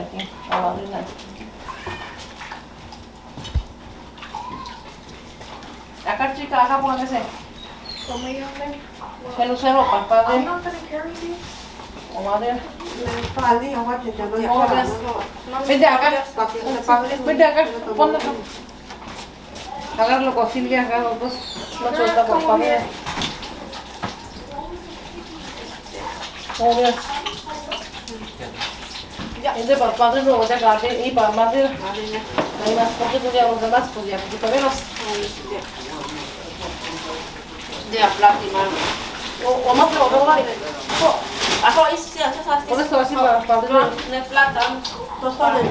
aquí, la madrina. Acá, chica, acá póngase. ¿Cómo llaman? Se lucero para el padre. I'm not gonna carry this. O madre. Padre, aguante, te doy ¿Cómo ves? Vente acá. Vente acá, ponlo acá. Agárralo con Silvia, acá los dos. No suelta por padre. ¿Cómo ves? Este para el padre, luego te agarré. Y para la madre. Hay más poquitos ya los demás, pues ya poquito menos. Ya, plática. O más lo veo ahí. Ako, siya sa Por eso así para el padre. na plata. Dos soles.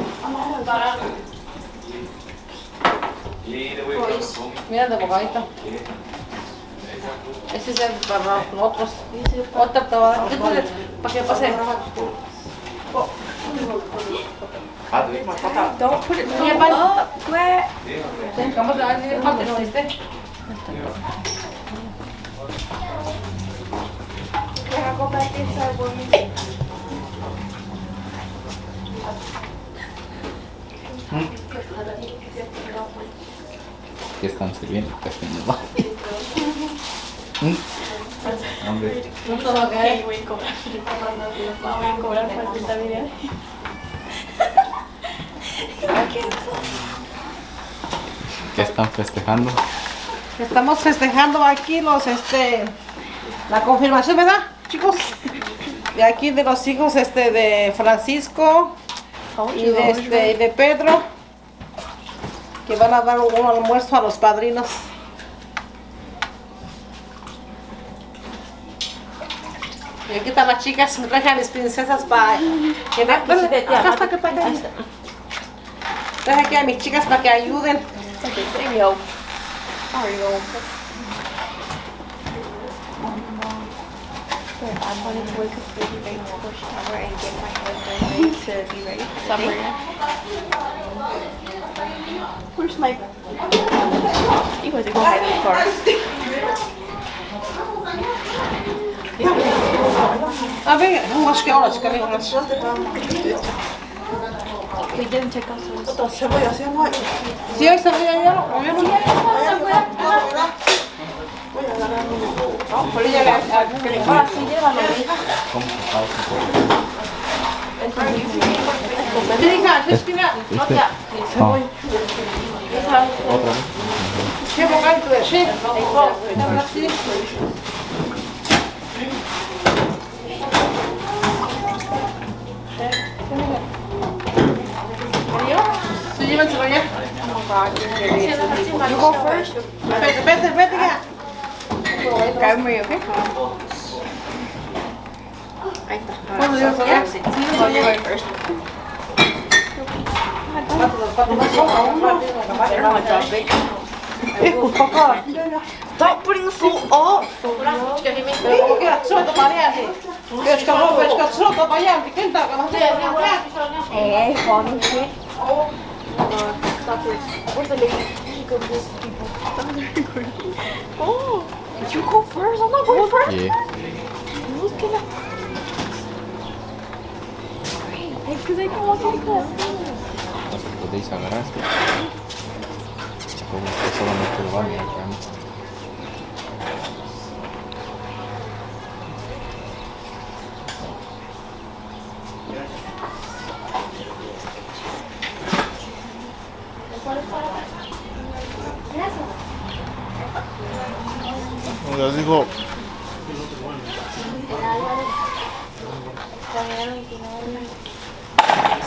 Para. Mira de bocadita. Ese es el para los otros. Otra te va a dar. Para que pase. Don't put it so Yeah, but- up, Brett. Vamos a darle el parte, ¿no viste? Can I go back inside with me? ¿Qué están sirviendo? Pequeño. Hombre, No te va a caer. Voy a cobrar. Voy a cobrar por esta video. ¿qué están festejando? Estamos festejando aquí la confirmación, ¿verdad, chicos? De aquí de los hijos de Francisco y de Pedro, que van a dar un almuerzo a los padrinos. Y aquí están las chicas, traje a mis princesas para que acá está, que para acá. Traje aquí a mis chicas para que ayuden. There you go. There you go. I'm going to wake up really late to go shower and get my hair done ready to be ready for summer. Where's my... You guys are going ahead in the car. A ver, vamos que ahora, chica, venga. We didn't check out some... Cebolla, cebolla. Sí, hoy se voy a ir, o yo no. Por ella sí, llévalo, hija. ¿Cómo se pausa? Hija, Cristina, no te... Ah, ¿otra vez? ¿Qué momento es? Sí, sí. Sí, llévenselo ya. You go first. Vete ya. Grab me, okay? ¿Cuándo llevas ya? Sí, I'm going first. Stop putting the food up! Pero como que solo para allá, es que solo para allá, que quenta, que no sé, Hey, funny shit. Where's the lady? She goes with people. Oh, you go first. I'm not going first. Yeah. Who's gonna? Because I don't want to go. No se podéis agarrar. Como que solamente lo van a agarrar. Ya digo,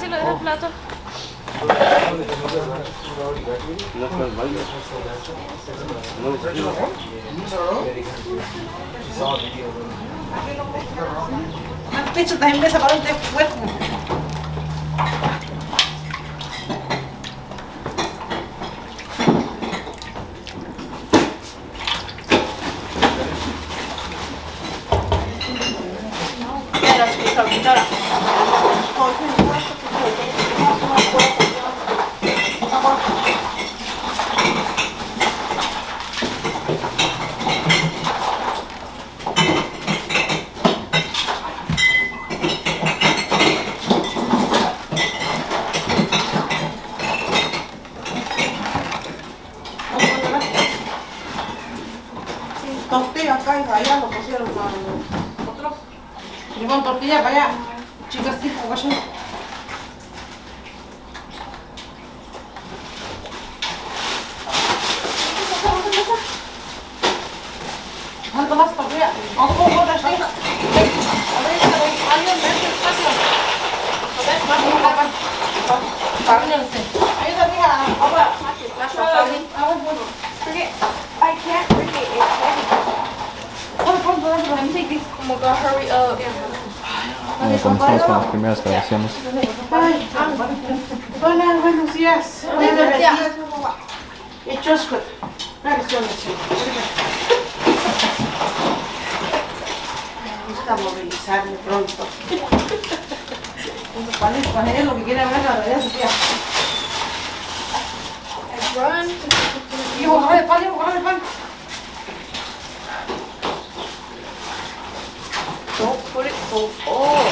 ¿Se lo deja el plato? Pecho también me sacaron de fuego. acá y allá lo pusieron a otros. Llevan tortilla para allá. Chicas, tipo, vaya. ¿Cuánto más tortilla? ¿Cuánto más tortilla? A ver, alguien ve este espacio. A ver, más tortilla. Ahí tortilla. Ahora, I can't bring it. It's heavy. Let me take these. Oh my god, hurry up. Bueno, comenzamos con las primeras grabaciones. Ay, buenos días. Buenos días. Hechos con... Me gusta movilizarme pronto. ¿Cuál es lo que quiere hablar la realidad, Sofía? Run. Hijo, coge el pan, coge el pan. Don't put it so full.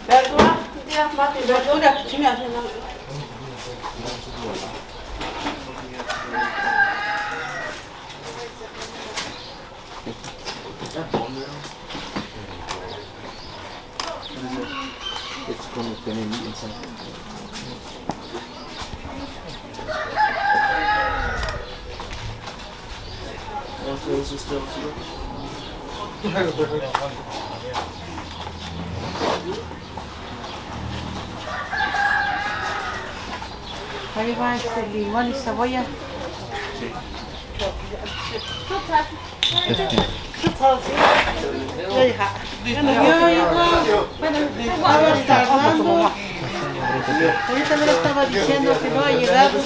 ¿Verdura? Tía, mate, verdura, chinga. It's como tiene meat inside. Ahí va este limón y cebolla. Estaba tardando. Ahorita me lo estaba diciendo que no ha llegado.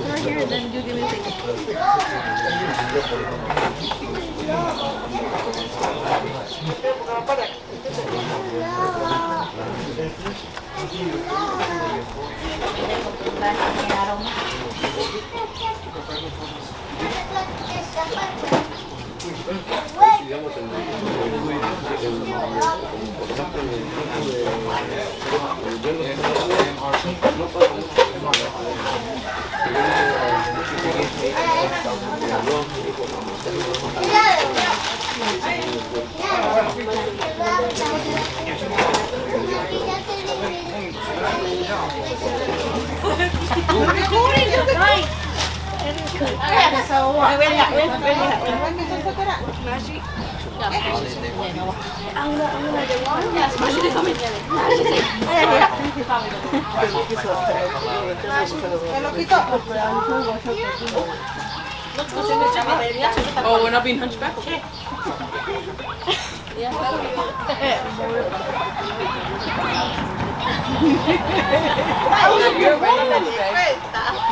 Right here, then you give me the Oh, we're not being hunchback? Okay.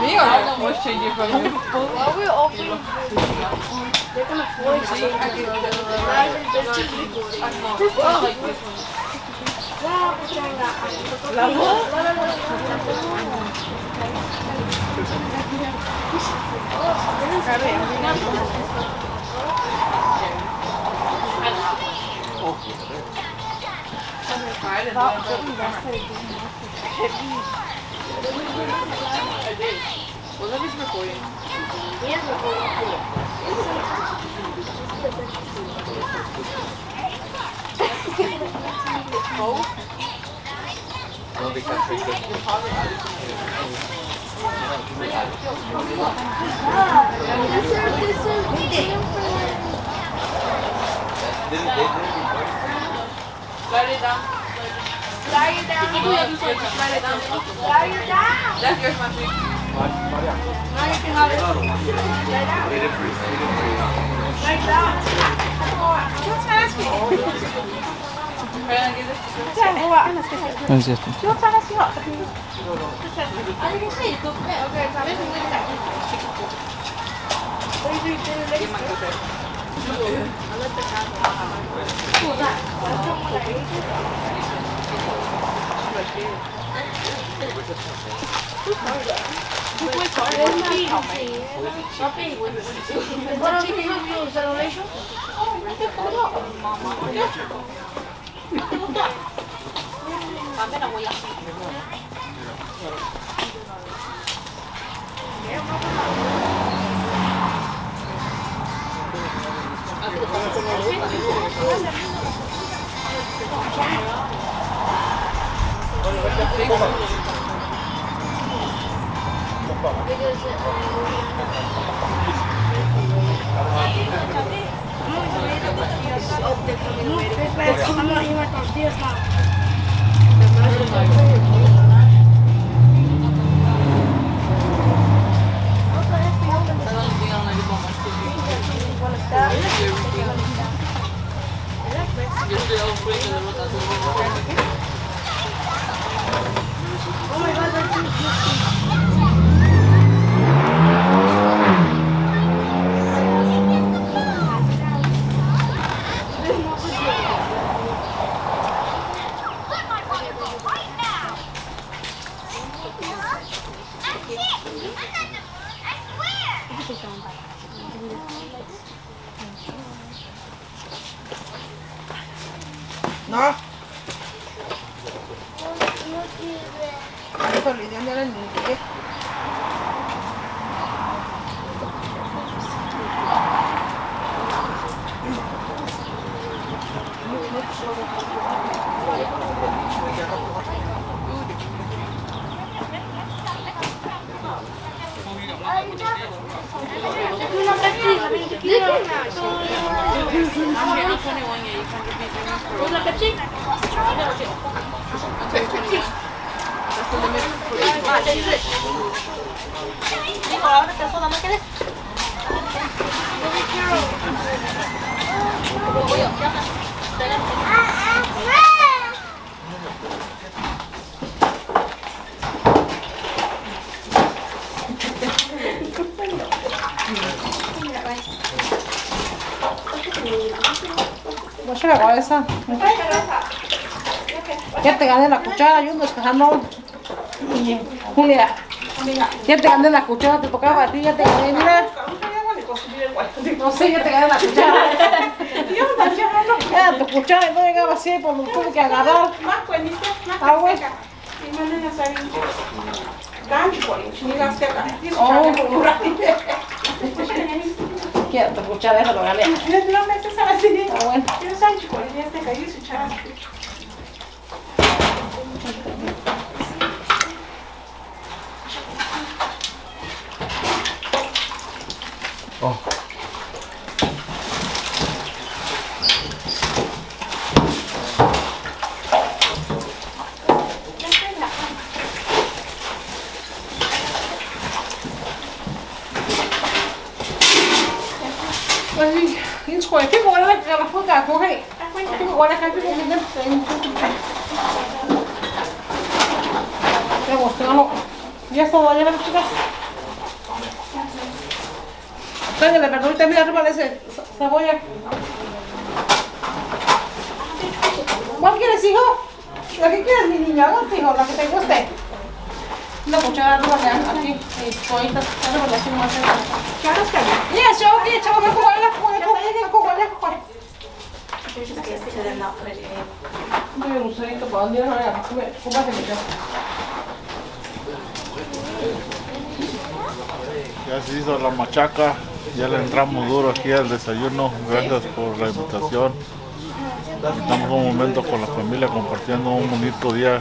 Me or what's changing from you? While we're open, they're gonna force you. What if it's recording? No, they can't fix it. Slide it down. Slide it down. Slide it down. Slide it down. That's yours, my sweet. Now you can have it. Slide down. Slide down. What's asking? Are you gonna get this? No es esto. Give my good Bueno, sí, tu celebration. I'm not eating my tortillas now. Oh my god, that's No. Eso le dieron el niño. Voy a la cabeza. Ya te gané la cuchara, yo no dejando. Julia, ya te gané la cuchara, te tocaba a ti, ya te gané, mira. No sé, ya te gané la cuchara. Ya, tu cuchara no llegaba así, pues lo tuve que agarrar. Ah, güey. Ya, tu cuchara, eso lo gané. Ah, bueno. Oh. Inskoy,พี่บอกเลยเราพูดกับเขาให้พี่บอกว่านะคะพี่บอกมีเงินเต็มเดี๋ยวบอกno, ya está, ya las chicas. Tráigale la verdurita, mira, arriba de ese cebolla. ¿Cuál quieres, hijo? ¿La que quieres, mi niña? ¿No, hijo? La que te guste. Una cuchara arriba de aquí, y pollitas, arriba de así más. Yes, okay, chao, me cojo la cojo. No sé qué para dónde no era, ¿cómo se me Ya se hizo la machaca, ya le entramos duro aquí al desayuno. Gracias por la invitación. Estamos un momento con la familia compartiendo un bonito día.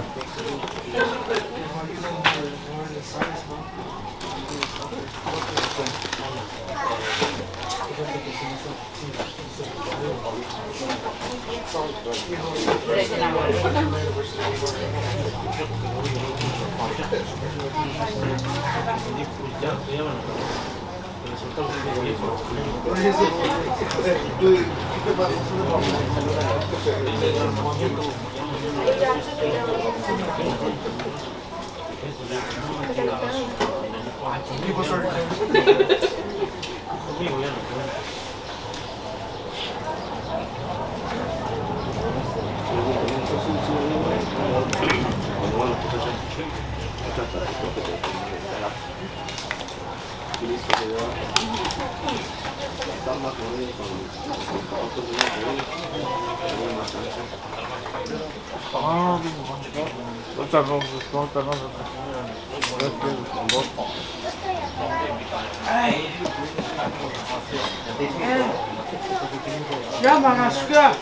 Ya van aşkına.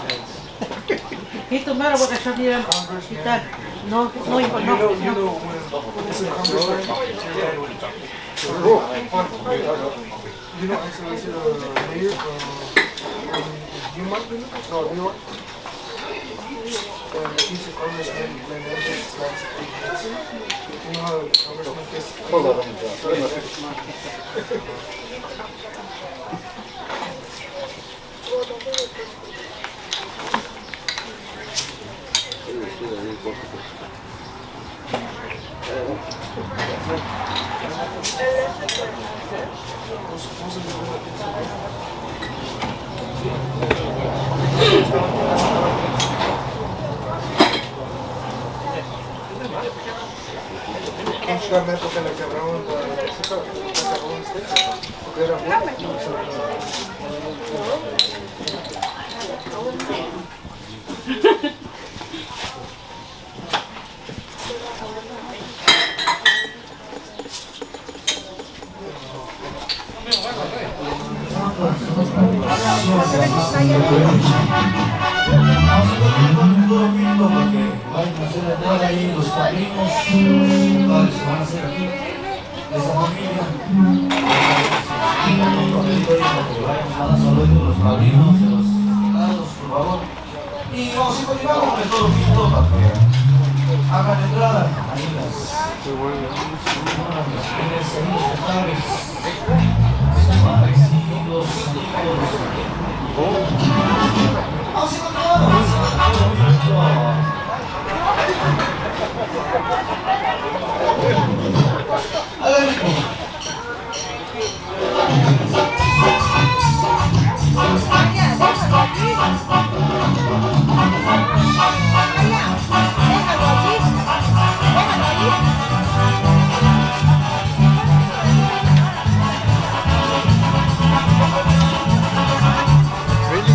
Hiç umarım bu kadar diyelim. Gider. No, no, no. You know, actually, the mayor from Denmark, no, New York. He's a congressman, Menendez, last 8 months. You know how congressman gets... Hold on. Una época en la que hablaban los padrinos, los padres que van a hacer aquí, de esa familia. Saludos los padrinos, de los invitados, por favor. Y vamos a continuar con el todo junto para que hagan la entrada. Ahí las sentables, parecidos, vamos a continuar. Really?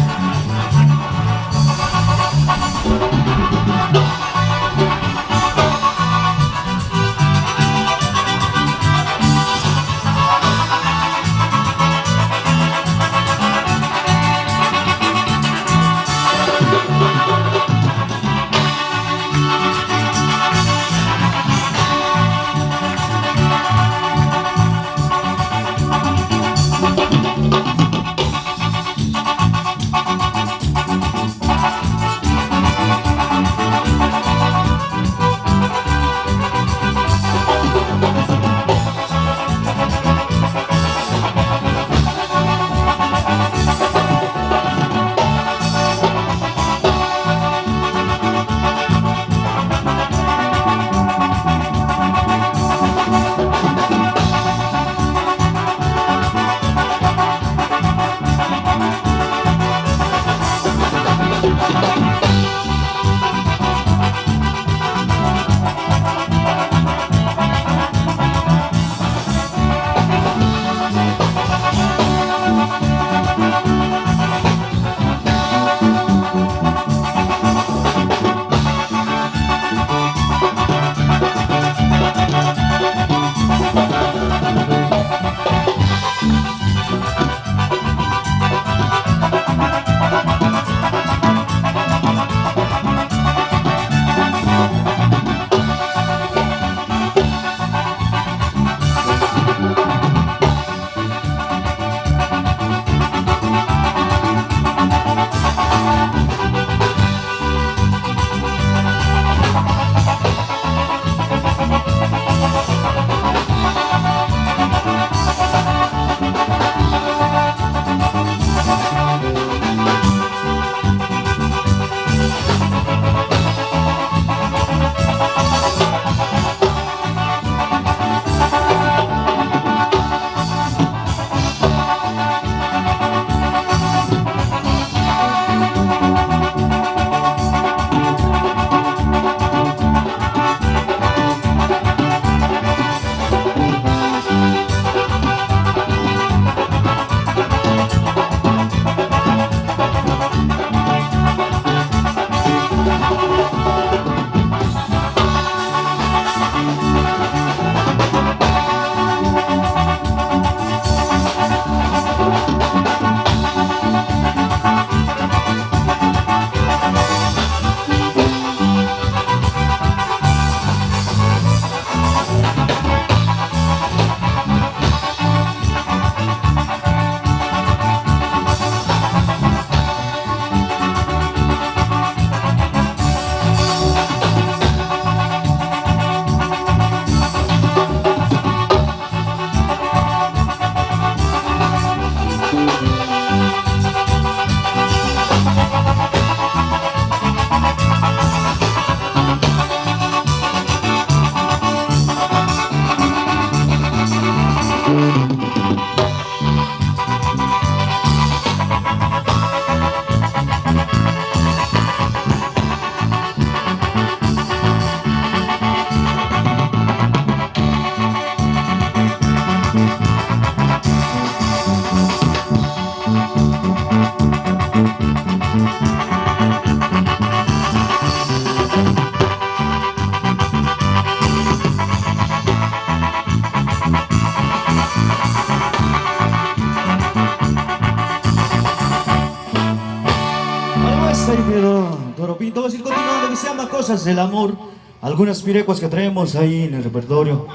vamos a ir continuando, que se llama Cosas del Amor. Algunas pirecuas que traemos ahí en el repertorio.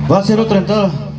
Va a ser otra entrada.